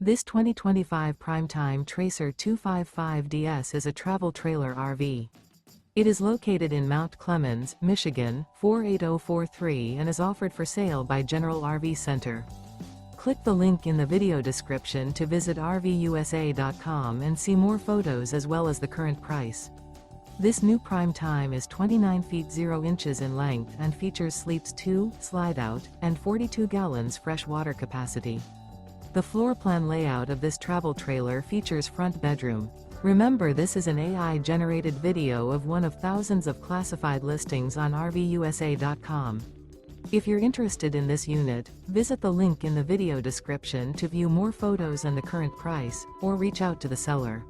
This 2025 Primetime Tracer 255DS is a travel trailer RV. It is located in Mount Clemens, Michigan, 48043 and is offered for sale by General RV Center. Click the link in the video description to visit RVUSA.com and see more photos as well as the current price. This new Primetime is 29 feet 0 inches in length and features sleeps 2, Slideout, and 42 gallons fresh water capacity. The floor plan layout of this travel trailer features front bedroom. Remember, this is an AI-generated video of one of thousands of classified listings on RVUSA.com. If you're interested in this unit, visit the link in the video description to view more photos and the current price, or reach out to the seller.